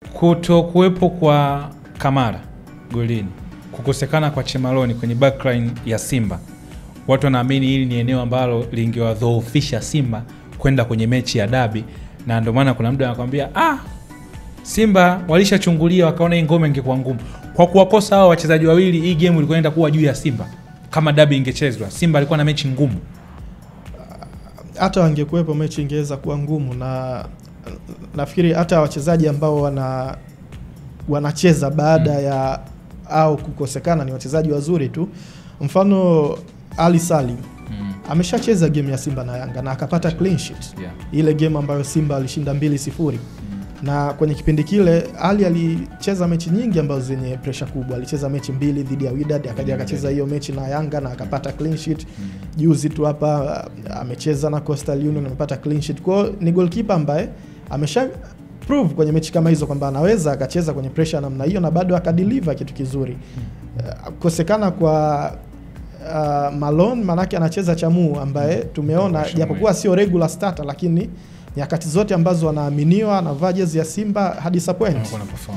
Kuto kuwepo kwa Kamara golini, kukosekana kwa Chemaloni kwenye backline ya Simba, watu wanaamini hili ni eneo ambalo lingewadhoofisha Simba kwenda kwenye mechi ya dabi, na ndio maana kuna mtu anakuambia Simba walishachungulia wakaona hii ngome ingekuwa ngumu. Kwa kuwakosa hao wachezaji wawili, hii game ilikuwa inaenda kuwa juu ya Simba. Kama dabi ingechezwa, Simba alikuwa na mechi ngumu. Hata wangekuwepo mechi ingeweza kuwa ngumu, na nafikiri hata wachezaji ambao wanacheza baada ya au kukosekana ni wachezaji wazuri tu. Mfano Ali Salim ameshacheza game ya Simba na Yanga na akapata clean sheet. Ile game ambayo Simba alishinda 2-0. Na kwenye kipindi kile Ali alicheza mechi nyingi ambazo zenye pressure kubwa. Alicheza mechi 2 dhidi ya Wydad, akaja akacheza hiyo mechi na Yanga na akapata clean sheet. Juzi tu hapa amecheza na Coastal Union na amepata clean sheet. Kwa ni goalkeeper ambaye amesha prove kwenye mechi kama hizo kwamba anaweza akacheza kwenye pressure namna hiyo na bado akadeliver kitu kizuri. Kukosekana kwa Malone manake anacheza Chamu ambaye tumeona japokuwa sio regular starter, lakini nyakati zote ambazo anaaminiwa na vajes ya Simba hadi disappoint.